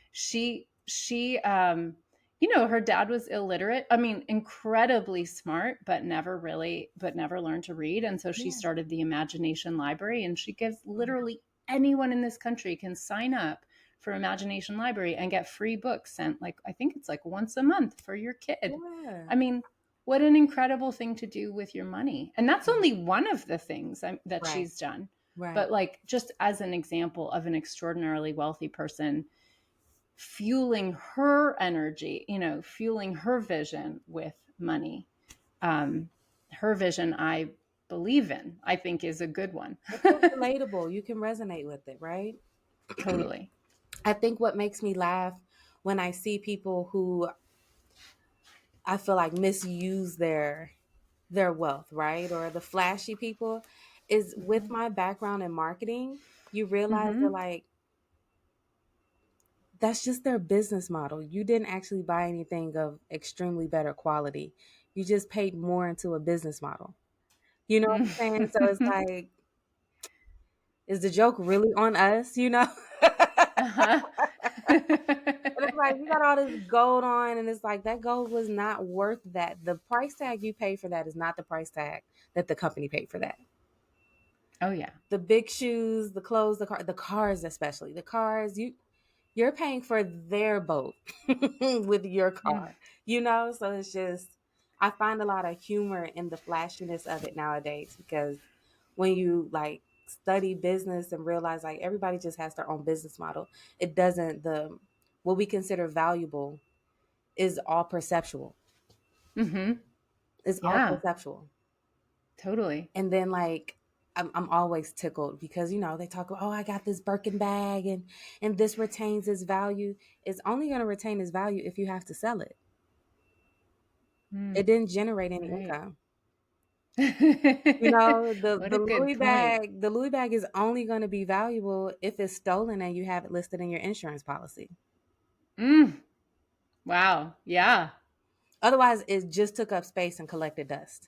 S2: her dad was illiterate. I mean, incredibly smart, but never learned to read. And so she
S1: Yeah.
S2: started the Imagination Library, and she gives literally anyone in this country can sign up for Imagination Library and get free books sent, like, I think it's like once a month for your kid.
S1: Yeah.
S2: I mean, what an incredible thing to do with your money. And that's only one of the things that
S1: Right.
S2: she's done.
S1: Right.
S2: But like just as an example of an extraordinarily wealthy person fueling her energy, fueling her vision with money. Her vision, I believe in, I think is a good one.
S1: It feels relatable. You can resonate with it, right?
S2: Totally.
S1: I think what makes me laugh when I see people who I feel like misuse their wealth, right? Or the flashy people is with
S2: Mm-hmm.
S1: my background in marketing, you realize
S2: Mm-hmm.
S1: that like that's just their business model. You didn't actually buy anything of extremely better quality. You just paid more into a business model. You know what I'm saying? So it's like, is the joke really on us, you know?
S2: Uh-huh.
S1: And it's like, we got all this gold on, and it's like, that gold was not worth that. The price tag you pay for that is not the price tag that the company paid for that.
S2: Oh yeah.
S1: The big shoes, the clothes, the cars, especially the cars, you're paying for their boat with your
S2: Mm.
S1: car, you know? So it's just, I find a lot of humor in the flashiness of it nowadays, because when you like study business and realize like everybody just has their own business model, it doesn't, what we consider valuable is all perceptual.
S2: Mm-hmm.
S1: It's all
S2: Yeah,
S1: perceptual.
S2: totally.
S1: And then like I'm always tickled because they talk about, oh, I got this Birkin bag and this retains its value. It's only going to retain its value if you have to sell it.
S2: Mm,
S1: It didn't generate any
S2: right.
S1: income. The
S2: What
S1: the
S2: a good
S1: Louis
S2: point.
S1: bag, the Louis bag is only going to be valuable if it's stolen and you have it listed in your insurance policy.
S2: Mm, wow. Yeah.
S1: Otherwise, it just took up space and collected dust.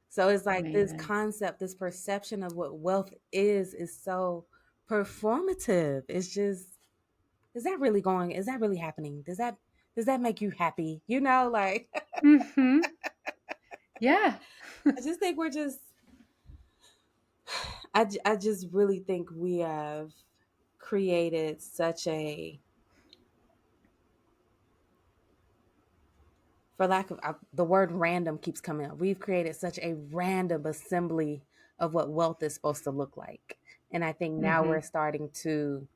S1: So it's like this
S2: Amazing.
S1: concept, this perception of what wealth is so performative. It's just, is that really happening? Does that make you happy? Like
S2: Mm-hmm. Yeah.
S1: I just think we're just I just really think we have created such a, for lack of the word random keeps coming up. We've created such a random assembly of what wealth is supposed to look like. And I think now
S2: Mm-hmm.
S1: we're starting to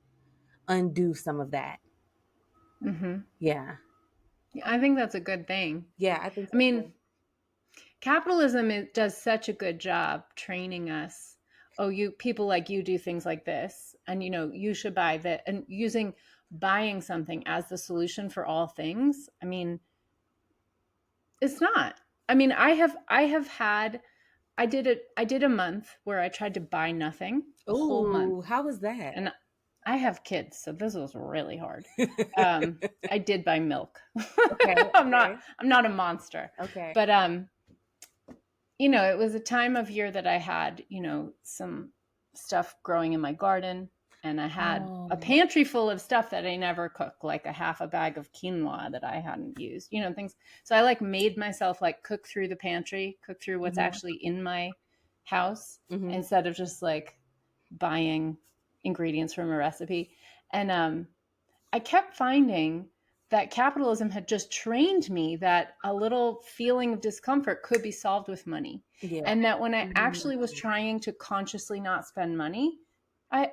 S1: undo some of that.
S2: Mm-hmm.
S1: Yeah.
S2: I think that's a good thing.
S1: Yeah, I think
S2: I
S1: so
S2: mean,
S1: too.
S2: capitalism does such a good job training us. Oh, you people like you do things like this, and you should buy that, and using buying something as the solution for all things. I mean, it's not. I mean, I have had I did a month where I tried to buy nothing, a whole month.
S1: Ooh, how was that?
S2: And I have kids, so this was really hard. I did buy milk.
S1: Okay,
S2: I'm not
S1: okay,
S2: I'm not a monster.
S1: okay.
S2: But it was a time of year that I had, some stuff growing in my garden, and I had a
S1: Oh.
S2: pantry full of stuff that I never cook, like a half a bag of quinoa that I hadn't used, things. So I like made myself like cook through the pantry, cook through what's
S1: Mhm,
S2: actually in my house
S1: mhm.
S2: instead of just like buying ingredients from a recipe. And I kept finding that capitalism had just trained me that a little feeling of discomfort could be solved with money.
S1: Yeah.
S2: And that when I actually was
S1: Mhm.
S2: trying to consciously not spend money,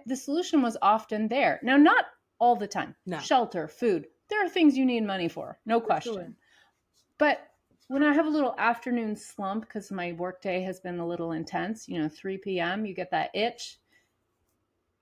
S2: the solution was often there. Now, not all the time.
S1: No,
S2: Shelter, food, there are things you need money for, no
S1: for sure.
S2: question. But when I have a little afternoon slump because my workday has been a little intense, 3 p.m., you get that itch.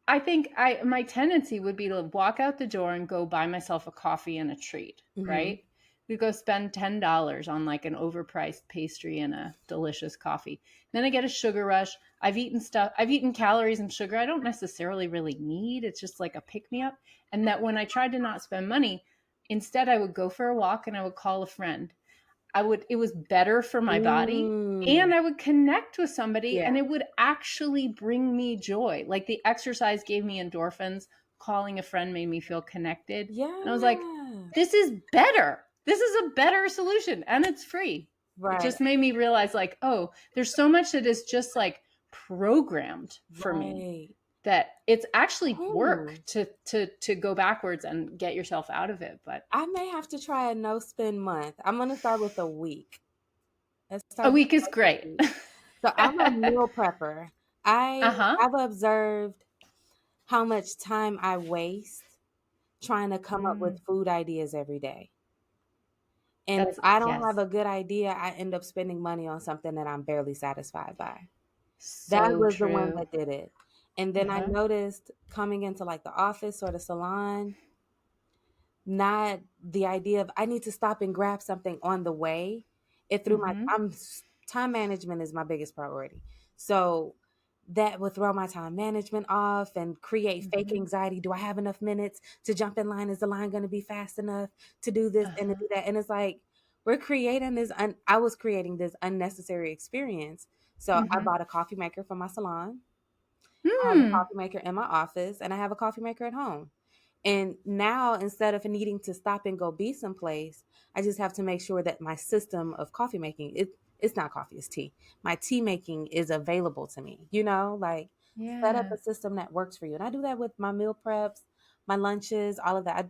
S2: I think my tendency would be to walk out the door and go buy myself a coffee and a treat,
S1: Mhm.
S2: right? We go spend $10 on like an overpriced pastry and a delicious coffee. Then I get a sugar rush. I've eaten calories and sugar I don't necessarily really need. It's just like a pick me up. And that when I tried to not spend money, instead I would go for a walk and I would call a friend. It was better for my body,
S1: Mm.
S2: and I would connect with somebody
S1: Yeah.
S2: and it would actually bring me joy. Like the exercise gave me endorphins, calling a friend made me feel connected. And I was like,
S1: Yeah.
S2: this is better. This is a better solution and it's free. It
S1: Right.
S2: just made me realize like, oh, there's so much that is just like programmed for me
S1: Right.
S2: that it's actually work
S1: Ooh.
S2: to go backwards and get yourself out of it. But
S1: I may have to try a no spend month. I'm gonna start with a week. Let's
S2: a
S1: start with
S2: week is
S1: a
S2: great.
S1: week. So I'm a meal prepper.
S2: Uh-huh.
S1: I've observed how much time I waste trying to come up with
S2: Mm.
S1: food ideas every day. And if
S2: That's
S1: I don't have
S2: yes.
S1: a good idea, I end up spending money on something that I'm barely satisfied by. That
S2: So
S1: was the one
S2: true.
S1: that did it. And then I
S2: Uh-huh.
S1: noticed coming into like the office or the salon, not the idea of I need to stop and grab something on the way. It threw my
S2: Mm-hmm.
S1: time management is my biggest priority. So that would throw my time management off and create fake
S2: Mm-hmm.
S1: anxiety. Do I have enough minutes to jump in line? Is the line going to be fast enough to do this and to
S2: Uh-huh.
S1: do that? And it's like we're creating I was creating this unnecessary experience. So I
S2: Mm-hmm.
S1: bought a coffee maker for my salon. I have a
S2: Hmm.
S1: coffee maker in my office and I have a coffee maker at home. And now instead of needing to stop and go be someplace, I just have to make sure that my system of coffee making, it's not coffee, it's tea. My tea making is available to me, like set up
S2: Yeah.
S1: a system that works for you. And I do that with my meal preps, my lunches, all of that.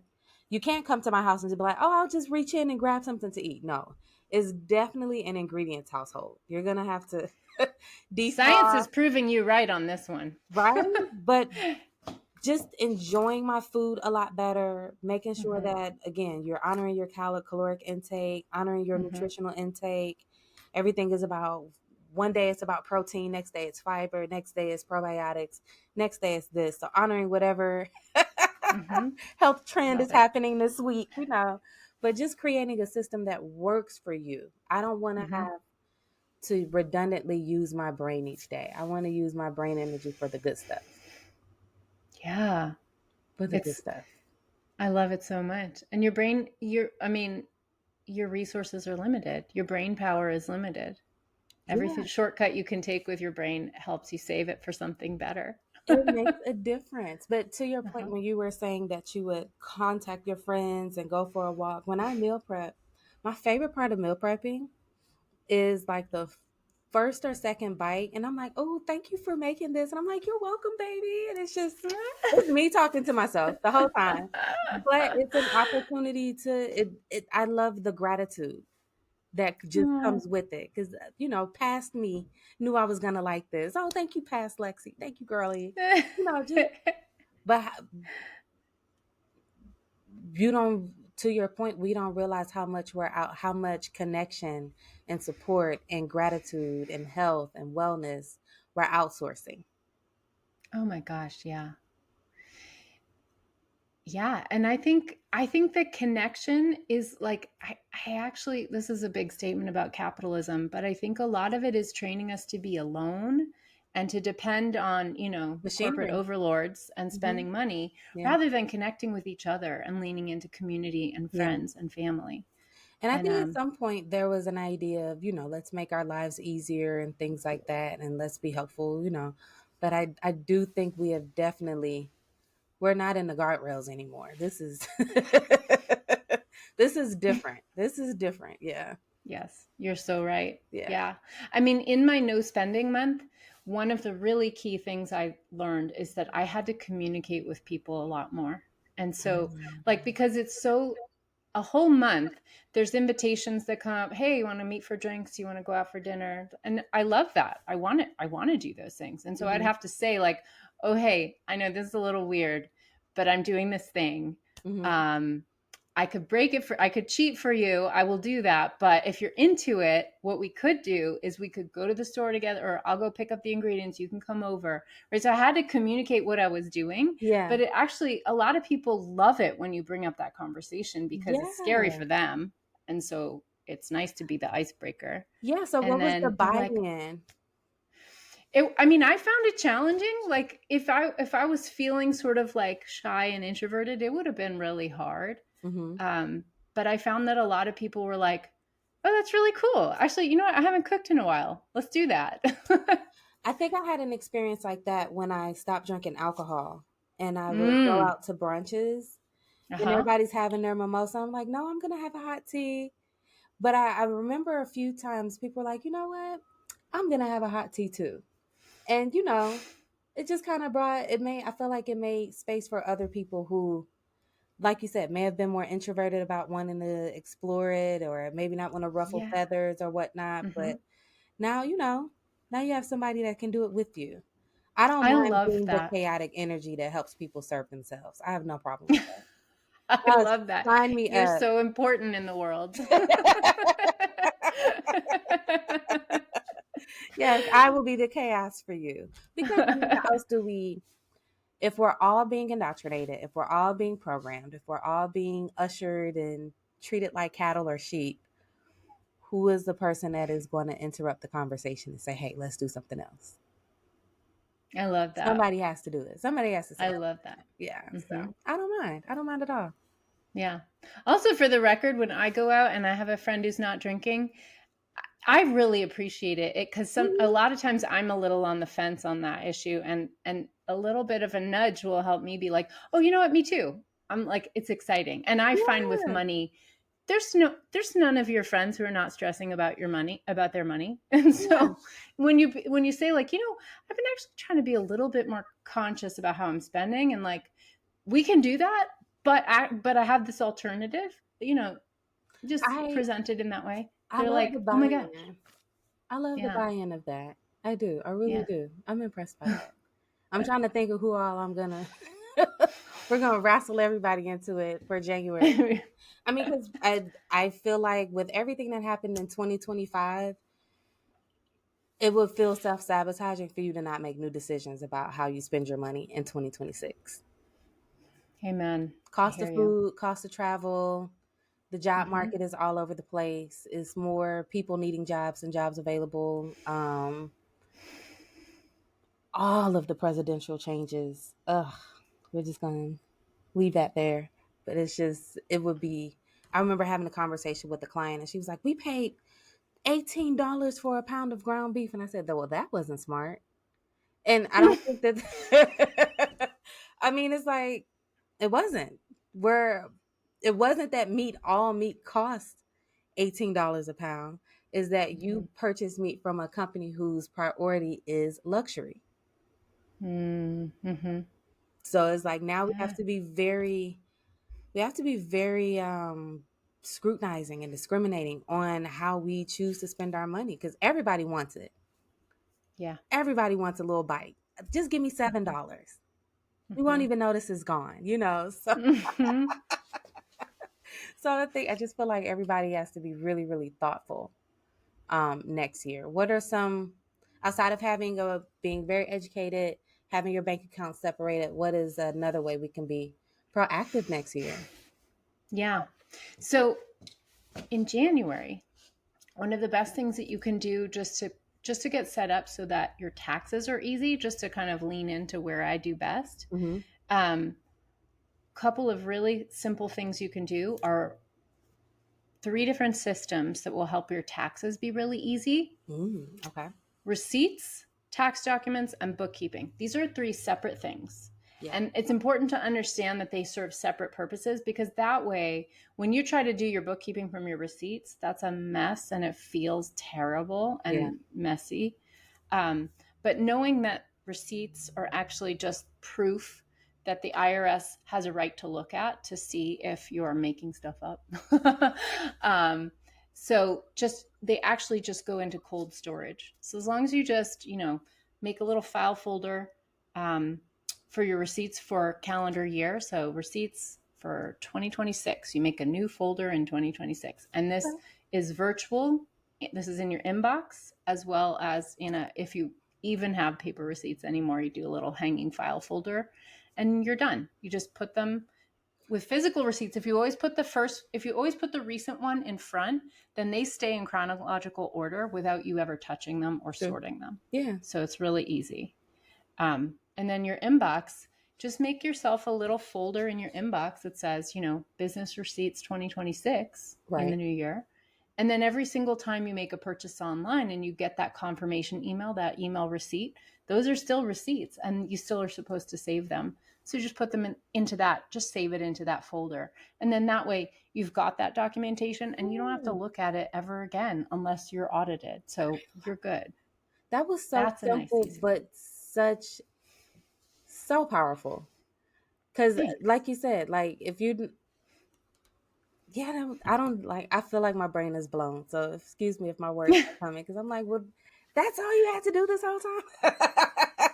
S1: You can't come to my house and just be like, oh, I'll just reach in and grab something to eat. No, it's definitely an ingredients household. You're going to have to
S2: Science
S1: defrost,
S2: is proving you right on this one.
S1: right? But just enjoying my food a lot better, making sure
S2: Mm-hmm.
S1: that again, you're honoring your caloric intake, honoring your
S2: Mm-hmm.
S1: nutritional intake. Everything is about one day it's about protein, next day it's fiber, next day it's probiotics, next day it's this. So honoring whatever
S2: Mm-hmm.
S1: health trend is
S2: Love it.
S1: happening this week. But just creating a system that works for you. I don't want to
S2: Mm-hmm.
S1: have to redundantly use my brain each day. I want to use my brain energy for the good stuff.
S2: Yeah.
S1: For the good
S2: It's
S1: stuff.
S2: I love it so much. And your brain, your resources are limited. Your brain power is limited.
S1: Yeah.
S2: Every shortcut you can take with your brain helps you save it for something better.
S1: It makes a difference. But to your point,
S2: Uh-huh.
S1: when you were saying that you would contact your friends and go for a walk, when I meal prep, my favorite part of meal prepping is like the first or second bite. And I'm like, oh, thank you for making this. And I'm like, you're welcome, baby. And it's me talking to myself the whole time. But it's an opportunity I love the gratitude. that just
S2: Oh.
S1: comes with it. Because, past me knew I was going to like this. Oh, thank you, past Lexi. Thank you, girlie. Just, but you don't, to your point, we don't realize how much we're out, how much connection and support and gratitude and health and wellness we're outsourcing.
S2: Oh my gosh, yeah. Yeah, and I think the connection is like I actually, this is a big statement about capitalism, but I think a lot of it is training us to be alone and to depend on, corporate
S1: Machinery.
S2: overlords and
S1: Hmm.
S2: spending money
S1: Yeah.
S2: rather than connecting with each other and leaning into community and
S1: Yeah.
S2: friends and family.
S1: And I
S2: And
S1: think at some point there was an idea of, let's make our lives easier and things like that, and let's be helpful. But I do think we have definitely, we're not in the guardrails anymore. This is this is different. This is different. Yeah.
S2: yes, you're so right.
S1: Yeah.
S2: Yeah. I mean, in my no spending month, one of the really key things I learned is that I had to communicate with people a lot more. And so, like, because it's so a whole month, there's invitations that come up. Hey, you want to meet for drinks? You want to go out for dinner? And I love that. I want to do those things. And so I'd
S1: Mm-hmm.
S2: have to say, like, oh, hey, I know this is a little weird, but I'm doing this thing.
S1: Mm-hmm.
S2: Um, I could cheat for you. I will do that. But if you're into it, what we could do is we could go to the store together, or I'll go pick up the ingredients. You can come over. Right. So I had to communicate what I was doing.
S1: Yeah.
S2: But it actually, a lot of people love it when you bring up that conversation because it's scary
S1: Yeah.
S2: for them. And so it's nice to be the icebreaker.
S1: Yeah. So
S2: And
S1: what was the
S2: then they're like,
S1: buy-in?
S2: I mean, I found it challenging. Like if I was feeling sort of like shy and introverted, it would have been really hard.
S1: Mm-hmm.
S2: But I found that a lot of people were like, "Oh, that's really cool. Actually, you know what? I haven't cooked in a while. Let's do that."
S1: I think I had an experience like that when I stopped drinking alcohol and I would go
S2: Mm.
S1: out to brunches and
S2: Uh-huh.
S1: everybody's having their mimosa. I'm like, no, I'm going to have a hot tea. But I remember a few times people were like, you know what? I'm going to have a hot tea too. And, it just kind of I felt like it made space for other people who, like you said, may have been more introverted about wanting to explore it or maybe not want to ruffle
S2: Yeah.
S1: feathers or whatnot.
S2: Hmm.
S1: But now, now you have somebody that can do it with you. I don't
S2: I
S1: mind
S2: love
S1: being the
S2: that.
S1: chaotic energy that helps people serve themselves. I have no problem with that.
S2: I love that.
S1: Sign me
S2: You're
S1: up.
S2: so important in the world.
S1: Yes, I will be the chaos for you. Because how else do we, if we're all being indoctrinated, if we're all being programmed, if we're all being ushered and treated like cattle or sheep, who is the person that is going to interrupt the conversation and say, hey, let's do something else?
S2: I love that.
S1: Somebody has to do it. Somebody has to say
S2: I
S1: something.
S2: love that.
S1: Yeah. So
S2: Hmm.
S1: I don't mind. I don't mind at all.
S2: Yeah. Also, for the record, when I go out and I have a friend who's not drinking, I really appreciate it because a
S1: Mhm.
S2: lot of times I'm a little on the fence on that issue, and a little bit of a nudge will help me be like, oh, you know what, me too. I'm like, it's exciting. And I find with
S1: Yeah.
S2: money, there's none of your friends who are not stressing about their money. And
S1: Yeah.
S2: so when you say, like, I've been actually trying to be a little bit more conscious about how I'm spending, and like, we can do that, but I have this alternative, just
S1: I
S2: presented in that way.
S1: I
S2: They're
S1: love the
S2: like, oh my gosh.
S1: buy-in. I love the
S2: Yeah.
S1: buy-in of that. I do. I really
S2: Yeah.
S1: do. I'm impressed by that. I'm trying to think of who all I'm gonna. We're gonna wrestle everybody into it for January. I mean, because I feel like with everything that happened in 2025, it would feel self-sabotaging for you to not make new decisions about how you spend your money in 2026.
S2: Amen. I
S1: Cost
S2: hear
S1: of
S2: you.
S1: food, cost of travel, the job
S2: Hmm.
S1: market is all over the place. It's more people needing jobs and jobs available. All of the presidential changes. Ugh, we're just gonna leave that there. But it would be. I remember having a conversation with the client, and she was like, "We paid $18 for a pound of ground beef," and I said, "Well, that wasn't smart." And I don't think that. I mean, it's like it wasn't. Where it wasn't that all meat cost $18 a pound. Is that you purchase meat from a company whose priority is luxury.
S2: Mm-hmm.
S1: So it's like now
S2: Yeah.
S1: we have to be very scrutinizing and discriminating on how we choose to spend our money, because everybody wants it.
S2: Yeah.
S1: Everybody wants a little bite. Just give me $7. We won't even notice it's gone, So, so I just feel like everybody has to be really, really thoughtful next year. What are some, outside of being very educated, having your bank account separated, what is another way we can be proactive next year?
S2: Yeah. So in January, one of the best things that you can do just to get set up so that your taxes are easy, just to kind of lean into where I do best. Couple of really simple things you can do are 3 different systems that will help your taxes be really easy.
S1: Okay.
S2: Receipts, tax documents, and bookkeeping. These are 3 separate things. Yeah. And it's important to understand that they serve separate purposes, because that way, when you try to do your bookkeeping from your receipts, that's a mess and it feels terrible and messy. But knowing that receipts are actually just proof that the IRS has a right to look at to see if you're making stuff up. So they actually just go into cold storage. So as long as you just, make a little file folder for your receipts for calendar year. So receipts for 2026, you make a new folder in 2026. And this is virtual. This is in your inbox, as well as if you even have paper receipts anymore, you do a little hanging file folder. And you're done. You just put them with physical receipts. If you always put the recent one in front, then they stay in chronological order without you ever touching them or sorting them.
S1: Yeah.
S2: So it's really easy. And then your inbox, just make yourself a little folder in your inbox that says, business receipts 2026 in the new year. And then every single time you make a purchase online and you get that confirmation email, that email receipt, those are still receipts and you still are supposed to save them. So just put them into that, just save it into that folder. And then that way you've got that documentation and you don't have to look at it ever again unless you're audited. So you're good.
S1: That was so simple, but so powerful. Because like you said, like if you, I feel like my brain is blown. So excuse me if my words are coming, because I'm like, well, that's all you had to do this whole time.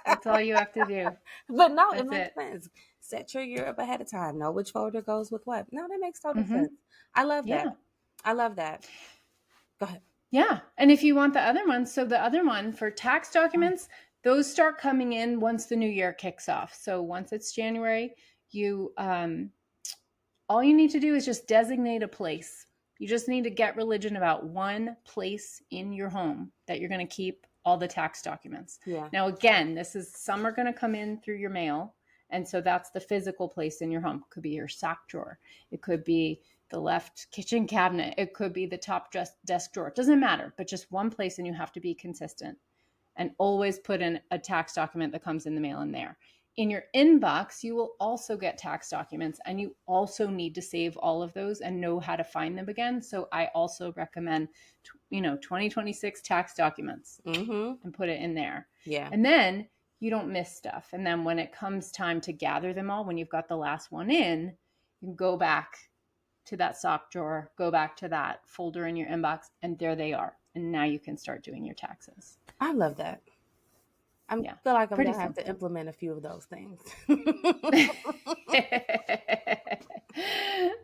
S2: That's all you have to do.
S1: But no, it makes sense. Set your year up ahead of time. Know which folder goes with what. No, that makes total sense. I love that. I love that. Go ahead.
S2: Yeah. And if you want the other one, so the other one for tax documents, those start coming in once the new year kicks off. So once it's January, you all you need to do is just designate a place. You just need to get religion about one place in your home that you're going to keep all the tax documents.
S1: Yeah.
S2: Now, again, some are going to come in through your mail. And so that's the physical place in your home. It could be your sock drawer. It could be the left kitchen cabinet. It could be the top desk drawer. It doesn't matter, but just one place, and you have to be consistent. And always put in a tax document that comes in the mail in there. In your inbox, you will also get tax documents, and you also need to save all of those and know how to find them again. So I also recommend, 2026 tax documents and put it in there.
S1: Yeah.
S2: And then you don't miss stuff. And then when it comes time to gather them all, when you've got the last one in, you can go back to that sock drawer, go back to that folder in your inbox, and there they are. And now you can start doing your taxes.
S1: I love that. I feel like I'm going to have to implement a few of those things.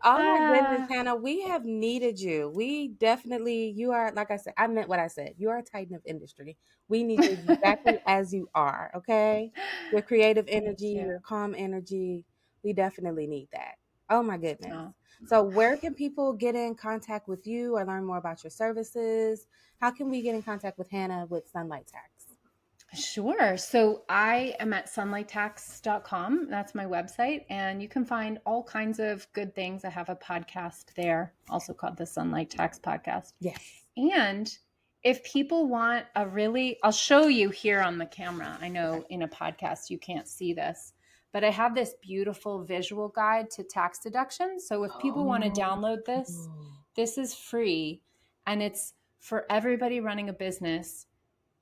S1: Oh my goodness, Hannah, we have needed you. You are, like I said, I meant what I said. You are a titan of industry. We need you exactly as you are, okay? Your creative energy, your calm energy. We definitely need that. Oh my goodness. Oh. So where can people get in contact with you or learn more about your services? How can we get in contact with Hannah with Sunlight Tax?
S2: Sure. So I am at sunlighttax.com. That's my website. And you can find all kinds of good things. I have a podcast there, also called the Sunlight Tax Podcast.
S1: Yes.
S2: And if people want I'll show you here on the camera. I know in a podcast you can't see this, but I have this beautiful visual guide to tax deductions. So if people want to download this is free. And it's for everybody running a business.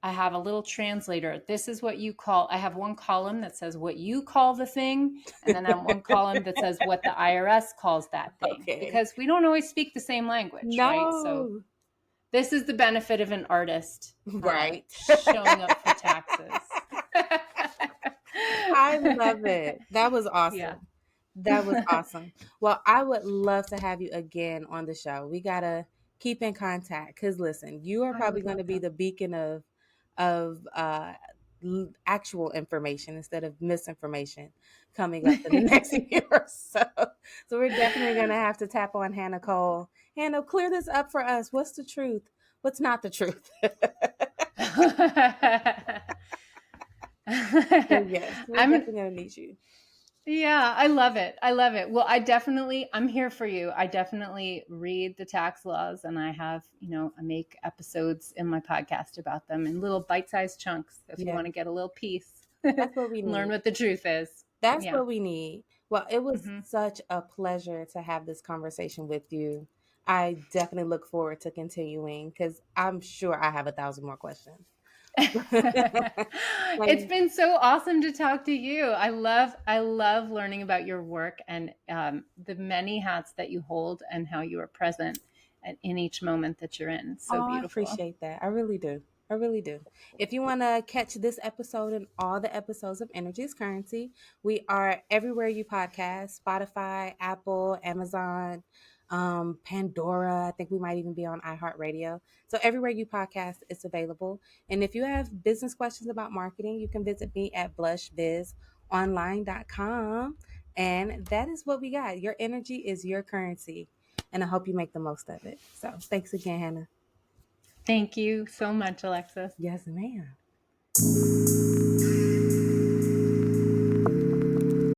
S2: I have a little translator. This is what you call, I have one column that says what you call the thing. And then I have one column that says what the IRS calls that thing.
S1: Okay.
S2: Because we don't always speak the same language, right? So this is the benefit of an artist,
S1: right?
S2: Showing up for taxes.
S1: I love it. That was awesome.
S2: Yeah.
S1: That was awesome. Well, I would love to have you again on the show. We gotta keep in contact because listen, you are probably going to be the beacon of actual information instead of misinformation coming up in the next year or so. So we're definitely going to have to tap on Hannah Cole. Hannah, clear this up for us. What's the truth? What's not the truth? Yes, we're definitely going to need you.
S2: Yeah, I love it. I love it. Well, I'm here for you. I definitely read the tax laws, and I have, I make episodes in my podcast about them in little bite-sized chunks. If you want to get a little piece,
S1: that's what we need.
S2: Learn what the truth is.
S1: That's what we need. Well, it was such a pleasure to have this conversation with you. I definitely look forward to continuing because I'm sure I have 1,000 more questions.
S2: It's been so awesome to talk to you. I love learning about your work and the many hats that you hold and how you are present in each moment that you're in. So beautiful.
S1: I appreciate that. I really do. I really do. If you want to catch this episode and all the episodes of Energy is Currency, we are everywhere you podcast: Spotify, Apple, Amazon, Pandora. I think we might even be on iHeartRadio. So everywhere you podcast, it's available. And if you have business questions about marketing, you can visit me at blushbizonline.com. And that is what we got. Your energy is your currency. And I hope you make the most of it. So thanks again, Hannah.
S2: Thank you so much, Alexis.
S1: Yes, ma'am.